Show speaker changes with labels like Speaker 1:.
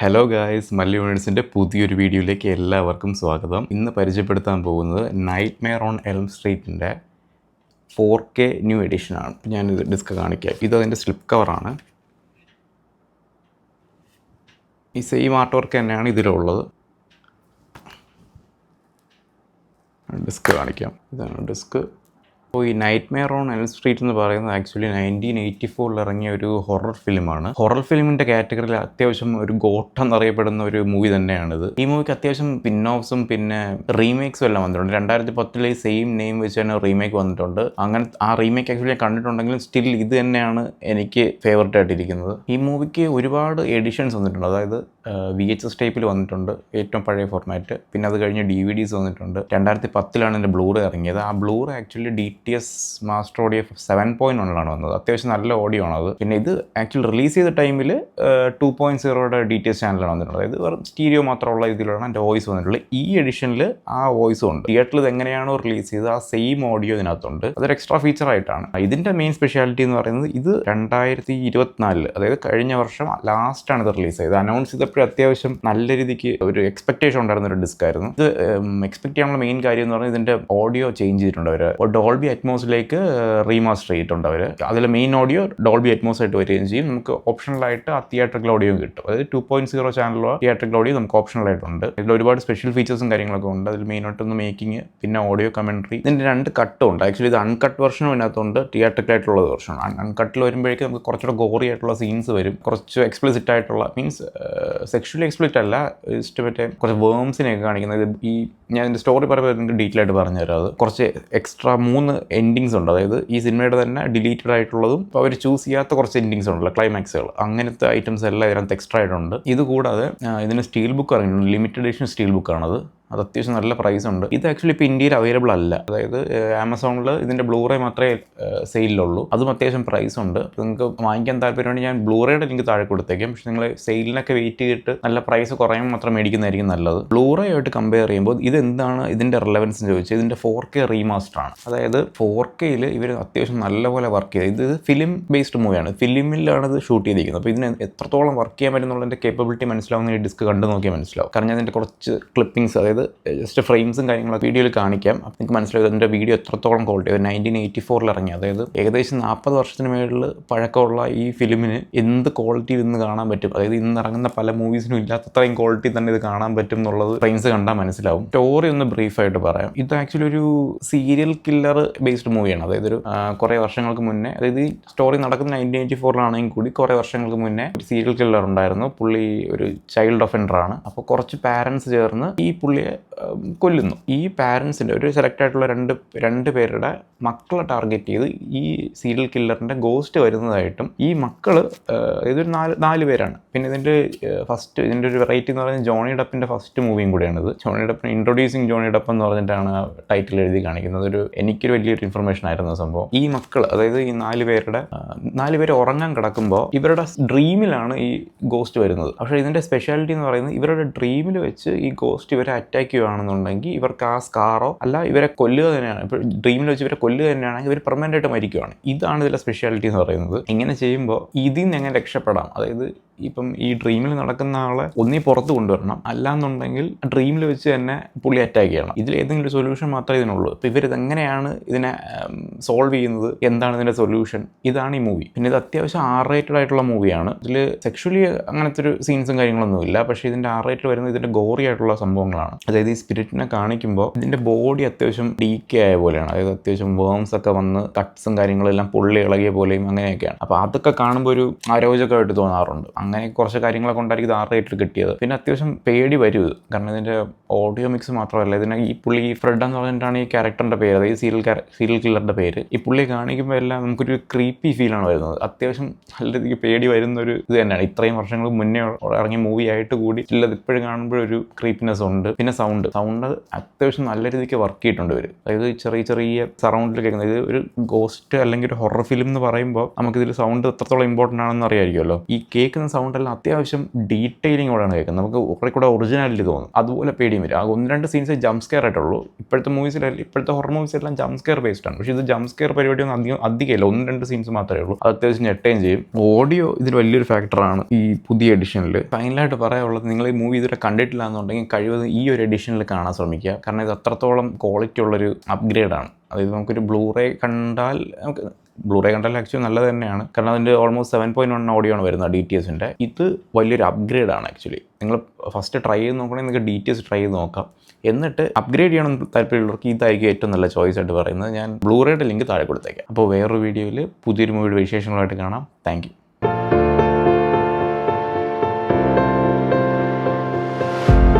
Speaker 1: Hello guys, മല്ലി യൂണിവേഴ്സിൻ്റെ പുതിയൊരു വീഡിയോയിലേക്ക് എല്ലാവർക്കും സ്വാഗതം. ഇന്ന് പരിചയപ്പെടുത്താൻ പോകുന്നത് nightmare on elm സ്ട്രീറ്റിൻ്റെ 4K new എഡിഷനാണ്. ഞാനിത് ഡിസ്ക് കാണിക്കാം. ഇതതിൻ്റെ സ്ലിപ്പ് കവറാണ്. ഈ സെയിം ആർട്ട് വർക്ക് തന്നെയാണ് ഇതിലുള്ളത്. ഡിസ്ക് കാണിക്കാം. ഇതാണ് ഡിസ്ക്. അപ്പോൾ ഈ നൈറ്റ്മെയർ ഓൺ എൽം സ്ട്രീറ്റ് എന്ന് പറയുന്നത് ആക്ച്വലി 1984 ഇറങ്ങിയ ഒരു ഹൊറർ ഫിലിമാണ്. ഹൊറർ ഫിലിമിൻ്റെ കാറ്റഗറിയിൽ അത്യാവശ്യം ഒരു ഗോട്ട് എന്നറിയപ്പെടുന്ന ഒരു മൂവി തന്നെയാണിത്. ഈ മൂവിക്ക് അത്യാവശ്യം പിൻ ഓഫ്സും പിന്നെ റീമേക്സും എല്ലാം വന്നിട്ടുണ്ട്. 2010 സെയിം നെയിം വെച്ച് തന്നെ റീമേക്ക് വന്നിട്ടുണ്ട്. അങ്ങനെ ആ റീമേക്ക് ആക്ച്വലി ഞാൻ കണ്ടിട്ടുണ്ടെങ്കിലും സ്റ്റിൽ ഇത് തന്നെയാണ് എനിക്ക് ഫേവറേറ്റ് ആയിട്ടിരിക്കുന്നത്. ഈ മൂവിക്ക് ഒരുപാട് എഡിഷൻസ് വന്നിട്ടുണ്ട്. അതായത് VHS ടൈപ്പിൽ വന്നിട്ടുണ്ട്, ഏറ്റവും പഴയ ഫോർമാറ്റ്. പിന്നെ അത് കഴിഞ്ഞ് DVDs വന്നിട്ടുണ്ട്. 2010 എൻ്റെ ബ്ലൂറേ ഇറങ്ങിയത്. ആ blue ray actually DTS master audio 7.1 വന്നത്. അത്യാവശ്യം നല്ല ഓഡിയോ ആണത്. പിന്നെ ഇത് ആക്ച്വലി റിലീസ് ചെയ്ത ടൈമിൽ 2.0 DTS ചാനലാണ് വന്നിട്ടുള്ളത്. അതായത് വെറും സ്റ്റീരിയോ മാത്രമുള്ള ഇതിലാണ് എൻ്റെ വോയിസ് വന്നിട്ടുള്ളത്. ഈ എഡിഷനിൽ ആ വോയിസും ഉണ്ട്. തിയേറ്ററിൽ ഇത് എങ്ങനെയാണോ റിലീസ് ചെയ്തത് ആ സെയിം ഓഡിയോ ഇതിനകത്തുണ്ട്. അതൊരു എക്സ്ട്രാ ഫീച്ചർ ആയിട്ടാണ്. ഇതിൻ്റെ മെയിൻ സ്പെഷ്യാലിറ്റി എന്ന് പറയുന്നത് ഇത് 2024 അതായത് കഴിഞ്ഞ വർഷം ലാസ്റ്റാണ് ഇത് റിലീസ് ചെയ്തത്. അനൗൺസ് ചെയ്തപ്പോഴും അത്യാവശ്യം നല്ല രീതിക്ക് ഒരു എക്സ്പെക്ടേഷൻ ഉണ്ടായിരുന്ന ഒരു ഡിസ്ക് ആയിരുന്നു. ഇത് എക്സ്പെക്ട് ചെയ്യാനുള്ള മെയിൻ കാര്യം എന്ന് പറഞ്ഞാൽ ഇതിൻ്റെ ഓഡിയോ ചേഞ്ച് ചെയ്തിട്ടുണ്ട്. അവർ ഡോൾബി അറ്റ്മോസിലേക്ക് റീമാസ്റ്റർ ചെയ്തിട്ടുണ്ട് അവർ. അതിൽ മെയിൻ ഓഡിയോ ഡോൾബി അറ്റ്മോസ് ആയിട്ട് വരികയും ചെയ്യും. നമുക്ക് ഓപ്ഷണലായിട്ട് ആ തിയേറ്ററിക്കൽ ഓഡിയോ കിട്ടും. അതായത് 2.0 ചാനലോ തിയേറ്ററിക്കൽ ഓഡിയോ നമുക്ക് ഓപ്ഷണലായിട്ടുണ്ട്. ഇതിൽ ഒരുപാട് സ്പെഷ്യൽ ഫീച്ചേഴ്സും കാര്യങ്ങളൊക്കെ ഉണ്ട്. അതിൽ മെയിനായിട്ടൊന്ന് മേക്കിംഗ്, പിന്നെ ഓഡിയോ കമൻട്രി. ഇതിൻ്റെ 2 കട്ടും ഉണ്ട്. ആക്ച്വലി ഇത് അൺകട്ട് വെർഷനും ഇതിനകത്തുണ്ട്, തിയേറ്ററിക്കലായിട്ടുള്ള വെർഷൻ. അൺകട്ടിൽ വരുമ്പോഴേക്കും നമുക്ക് കുറച്ചുകൂടെ ഗോറി ആയിട്ടുള്ള സീൻസ് വരും, കുറച്ച് എക്സ്പ്ലിസിറ്റ് ആയിട്ടുള്ള, മീൻസ് സെക്ഷുവലി എക്സ്പ്ലിസിറ്റ് അല്ല, ജസ്റ്റ് മറ്റേ കുറച്ച് വേംസിനെയൊക്കെ കാണിക്കുന്നത്. ഈ ഞാൻ ഇതിൻ്റെ സ്റ്റോറി പറയുമ്പോൾ നിങ്ങൾക്ക് ഡീറ്റെയിൽ ആയിട്ട് പറഞ്ഞുതരാം. അത് കുറച്ച് എക്സ്ട്രാ 3 എൻഡിങ്സ് ഉണ്ട്. അതായത് ഈ സിനിമയുടെ തന്നെ ഡിലീറ്റഡ് ആയിട്ടുള്ളതും ഇപ്പോൾ അവർ ചൂസ് ചെയ്യാത്ത കുറച്ച് എൻഡിങ്സ് ഉണ്ടല്ലോ, ക്ലൈമാക്സുകൾ, അങ്ങനത്തെ ഐറ്റംസ് എല്ലാം ഇതിനകത്ത് എക്സ്ട്രാ ആയിട്ടുണ്ട്. ഇത് കൂടാതെ ഇതിന് സ്റ്റീൽ ബുക്ക് ഇറങ്ങിയിട്ടുണ്ട്. ലിമിറ്റഡ് എഡിഷൻ സ്റ്റീൽ ബുക്കാണത്. അത് അത്യാവശ്യം നല്ല പ്രൈസ് ഉണ്ട്. ഇത് ആക്ച്വലി ഇപ്പോൾ ഇന്ത്യയിൽ അവൈലബിൾ അല്ല. അതായത് ആമസോണിൽ ഇതിൻ്റെ ബ്ലൂറേ മാത്രമേ സെയിലുള്ളൂ. അതും അത്യാവശ്യം പ്രൈസ് ഉണ്ട്. നിങ്ങൾക്ക് വാങ്ങിക്കാൻ താല്പര്യമുണ്ടെങ്കിൽ ഞാൻ ബ്ലൂറേയുടെ ലിങ്ക് താഴെ കൊടുത്തേക്കാം. പക്ഷേ നിങ്ങൾ സെയിലിനൊക്കെ വെയിറ്റ് ചെയ്തിട്ട് നല്ല പ്രൈസ് കുറയുമ്പോൾ മാത്രം മേടിക്കുന്നതായിരിക്കും നല്ലത്. ബ്ലൂറേ ആയിട്ട് കമ്പയർ ചെയ്യുമ്പോൾ ഇതെന്താണ് ഇതിൻ്റെ റിലവൻസ് എന്ന് ചോദിച്ചാൽ ഇതിൻ്റെ 4K റീമാസ്റ്റർ ആണ്. അതായത് 4Kയിൽ ഇവർ അത്യാവശ്യം നല്ലപോലെ വർക്ക് ചെയ്ത്, ഇത് ഫിലിം ബേസ്ഡ് മൂവിയാണ്, ഫിലിമിലാണ് ഇത് ഷൂട്ട് ചെയ്തിരിക്കുന്നത്. അപ്പോൾ ഇതിന് എത്രത്തോളം വർക്ക് ചെയ്യാൻ പറ്റുന്നുള്ളതിൻ്റെ കേപ്പബിലിറ്റി മനസ്സിലാവുന്ന ഈ ഡിസ്ക് കണ്ടു നോക്കിയാൽ മനസ്സിലാവും. കാരണം ഞാൻ ഇതിൻ്റെ കുറച്ച് ക്ലിപ്പിംഗ്സ്, അതായത് ജസ്റ്റ് ഫ്രെയിംസും കാര്യങ്ങളൊക്കെ വീഡിയോയിൽ കാണിക്കാം. അപ്പം നിങ്ങൾക്ക് മനസ്സിലാവും ഇതിൻ്റെ വീഡിയോ എത്രത്തോളം ക്വാളിറ്റി. 1984 ഇറങ്ങി, അതായത് ഏകദേശം 40 വർഷത്തിന് മേളിൽ പഴക്കമുള്ള ഈ ഫിലിമിന് എന്ത് ക്വാളിറ്റി ഇന്ന് കാണാൻ പറ്റും. അതായത് ഇന്ന് ഇറങ്ങുന്ന പല മൂവീസിനും ഇല്ലാത്തത്രയും ക്വാളിറ്റി തന്നെ ഇത് കാണാൻ പറ്റും എന്നുള്ളത് ഫ്രെയിംസ് കണ്ടാൽ മനസ്സിലാവും. സ്റ്റോറി ഒന്ന് ബ്രീഫായിട്ട് പറയാം. ഇത് ആക്ച്വലി ഒരു സീരിയൽ കില്ലർ ബേസ്ഡ് മൂവിയാണ്. അതായത് ഒരു കുറേ വർഷങ്ങൾക്ക് മുന്നേ, അതായത് ഈ സ്റ്റോറി നടക്കുന്ന 1984 കൂടി കുറേ വർഷങ്ങൾക്ക് മുന്നേ ഒരു സീരിയൽ കില്ലർ ഉണ്ടായിരുന്നു. പുള്ളി ഒരു ചൈൽഡ് ഒഫൻഡറാണ്. അപ്പോൾ കുറച്ച് പാരൻസ് ചേർന്ന് ഈ പുള്ളിയെ കൊല്ലുന്നു. ഈ പാരൻസിൻ്റെ ഒരു സെലക്ട് ആയിട്ടുള്ള രണ്ട് പേരുടെ മക്കളെ ടാർഗറ്റ് ചെയ്ത് ഈ സീരിയൽ കില്ലറിൻ്റെ ഗോസ്റ്റ് വരുന്നതായിട്ടും, ഈ മക്കൾ ഇതൊരു 4 പേരാണ്. പിന്നെ ഇതിൻ്റെ ഒരു വെറൈറ്റി എന്ന് പറയുന്നത് ജോണി ഡെപ്പിൻ്റെ ഫസ്റ്റ് മൂവിയും കൂടിയാണിത്. ജോണി ഡെപ്പിന് ഇൻട്രൊഡ്യൂസിങ് ജോണി ഡെപ്പ് എന്ന് പറഞ്ഞിട്ടാണ് ടൈറ്റിൽ എഴുതി കാണിക്കുന്നത്. എനിക്കൊരു വലിയൊരു ഇൻഫർമേഷൻ ആയിരുന്നു സംഭവം. ഈ മക്കൾ, അതായത് ഈ 4 പേര് ഉറങ്ങാൻ കിടക്കുമ്പോൾ ഇവരുടെ ഡ്രീമിലാണ് ഈ ഗോസ്റ്റ് വരുന്നത്. പക്ഷേ ഇതിൻ്റെ സ്പെഷ്യാലിറ്റി എന്ന് പറയുന്നത് ഇവരുടെ ഡ്രീമിൽ വെച്ച് ഈ ഗോസ്റ്റ് ഇവരെ അറ്റാക്ക് ചെയ്യുകയാണെന്നുണ്ടെങ്കിൽ ഇവർക്ക് ആ സ്കാറോ അല്ല, ഇവരെ കൊല്ലുക തന്നെയാണ്. ഇപ്പോൾ ഡ്രീമിൽ വെച്ച് ഇവരെ കൊല്ലുക തന്നെയാണെങ്കിൽ ഇവർ പെർമനൻ്റ് ആയിട്ട് മരിക്കുകയാണ്. ഇതാണ് ഇതിലെ സ്പെഷ്യാലിറ്റി എന്ന് പറയുന്നത്. ഇങ്ങനെ ചെയ്യുമ്പോൾ ഇതിൽ നിന്ന് എങ്ങനെ രക്ഷപ്പെടാം, അതായത് ഇപ്പം ഈ ഡ്രീമിൽ നടക്കുന്ന ആളെ ഒന്നീ പുറത്ത് കൊണ്ടുവരണം, അല്ലാന്നുണ്ടെങ്കിൽ ഡ്രീമിൽ വെച്ച് തന്നെ പുള്ളി അറ്റാക്ക് ചെയ്യണം. ഇതിൽ ഏതെങ്കിലും ഒരു സൊല്യൂഷൻ മാത്രമേ ഇതിനുള്ളൂ. അപ്പോൾ ഇവരിതെങ്ങനെയാണ് ഇതിനെ സോൾവ് ചെയ്യുന്നത്, എന്താണ് ഇതിൻ്റെ സൊല്യൂഷൻ, ഇതാണ് ഈ മൂവി. പിന്നെ ഇത് അത്യാവശ്യം R-rated ആയിട്ടുള്ള മൂവിയാണ്. ഇതിൽ സെക്ഷുവലി അങ്ങനത്തെ ഒരു സീൻസും കാര്യങ്ങളൊന്നും ഇല്ല. പക്ഷേ ഇതിൻ്റെ R-rated വരുന്നത് ഇതിൻ്റെ ഗോറി ആയിട്ടുള്ള സംഭവങ്ങളാണ്. അതായത് ഈ സ്പിരിറ്റിനെ കാണിക്കുമ്പോൾ ഇതിൻ്റെ ബോഡി അത്യാവശ്യം ഡീക്കേ ആയ പോലെയാണ്. അതായത് അത്യാവശ്യം വേംസ് ഒക്കെ വന്ന് കട്ട്സും കാര്യങ്ങളെല്ലാം പൊള്ളി ഇളകിയ പോലെയും അങ്ങനെയൊക്കെയാണ്. അപ്പോൾ അതൊക്കെ കാണുമ്പോൾ ഒരു അരോചകമായിട്ട് തോന്നാറുണ്ട്. അങ്ങനെ കുറച്ച് കാര്യങ്ങളൊക്കെ കൊണ്ടായിരിക്കും ഇത് R-rated കിട്ടിയത്. പിന്നെ അത്യാവശ്യം പേടി വരും ഇത്. കാരണം ഇതിൻ്റെ ഓഡിയോ മിക്സ് മാത്രമല്ല, ഇതിനെ ഈ പുള്ളി ഫ്രെഡ് എന്ന് പറഞ്ഞിട്ടാണ് ഈ ക്യാരക്ടറിൻ്റെ പേര്, അതായത് സീരിയൽ കില്ലറിൻ്റെ പേര്. ഈ പുള്ളി കാണിക്കുമ്പോൾ എല്ലാം നമുക്കൊരു ക്രീപ്പി ഫീലാണ് വരുന്നത്. അത്യാവശ്യം നല്ല രീതിക്ക് പേടി വരുന്നൊരു ഇത് തന്നെയാണ്. ഇത്രയും വർഷങ്ങൾക്ക് മുന്നേ ഇറങ്ങിയ മൂവി ആയിട്ട് കൂടി ഇല്ലത് ഇപ്പോഴും കാണുമ്പോഴൊരു ക്രീപ്പിനെസ് ഉണ്ട്. പിന്നെ സൗണ്ട് അത്യാവശ്യം നല്ല രീതിക്ക് വർക്ക് ചെയ്തിട്ടുണ്ട് ഇവർ. അതായത് ചെറിയ സറൗണ്ടിൽ കേൾക്കുന്നത്. ഇത് ഒരു ഗോസ്റ്റ് അല്ലെങ്കിൽ ഒരു ഹൊറർ ഫിലിം എന്ന് പറയുമ്പോൾ നമുക്കിതിൽ സൗണ്ട് എത്രത്തോളം ഇമ്പോർട്ടൻ്റ് ആണെന്ന് അറിയാമായിരിക്കുമല്ലോ. ഈ കേൾക്കുന്ന സൗണ്ടെല്ലാം അത്യാവശ്യം ഡീറ്റെയിലിങ്ങോടെയാണ് കേൾക്കുന്നത്. നമുക്ക് കുറേ കൂടെ ഒറിജിനാലിറ്റി തോന്നും. അതുപോലെ പേടിയും വരും. ആ 1-2 2 സീൻസ് ജംപ് സ്കെയർ ആയിട്ടുള്ളൂ. ഇപ്പോഴത്തെ ഹൊറർ മൂവീസിലെല്ലാം ജംപ് സ്കെയർ ബേസ്ഡ് ആണ്. പക്ഷേ ഇത് ജംപ് സ്കെയർ പരിപാടിയൊന്നും അധികമില്ല. 1-2 സീൻസ് മാത്രമേ ഉള്ളൂ. അത് അത്യാവശ്യം ഞെട്ടുകയും ചെയ്യും. ഓഡിയോ ഇതിൽ വലിയൊരു ഫാക്ടറാണ് ഈ പുതിയ എഡിഷനിൽ. ഫൈനലായിട്ട് പറയാനുള്ളത്, നിങ്ങൾ ഈ മൂവി ഇതുവരെ കണ്ടിട്ടില്ല എന്നുണ്ടെങ്കിൽ കഴിവതും ഈ ഒരു എഡിഷനിൽ കാണാൻ ശ്രമിക്കുക. കാരണം ഇത് അത്രത്തോളം ക്വാളിറ്റി ഉള്ളൊരു അപ്ഗ്രേഡാണ്. അതായത് നമുക്കൊരു ബ്ലൂറേ കണ്ടാൽ ആക്ച്വലി നല്ലത് തന്നെയാണ്. കാരണം അതിൻ്റെ ഓൾമോസ്റ്റ് 7.1 ഓഡിയോ ആണ് വരുന്നത് DTSൻ്റെ. ഇത് വലിയൊരു അപ്ഗ്രേഡാണ് ആക്ച്വലി. നിങ്ങൾ ഫസ്റ്റ് ട്രൈ ചെയ്ത് നോക്കണമെങ്കിൽ നിങ്ങൾക്ക് DTS ട്രൈ ചെയ്ത് നോക്കാം. എന്നിട്ട് അപ്ഗ്രേഡ് ചെയ്യണം താല്പര്യമുള്ളവർക്ക് ഇതായിരിക്കും ഏറ്റവും നല്ല ചോയ്സ് ആയിട്ട് പറയുന്നത്. ഞാൻ ബ്ലൂറേയുടെ ലിങ്ക് താഴെ കൊടുത്തേക്കാം. അപ്പോൾ വേറൊരു വീഡിയോയിൽ പുതിയൊരു മൂവിയുടെ വിശേഷങ്ങളായിട്ട് കാണാം. Thank you.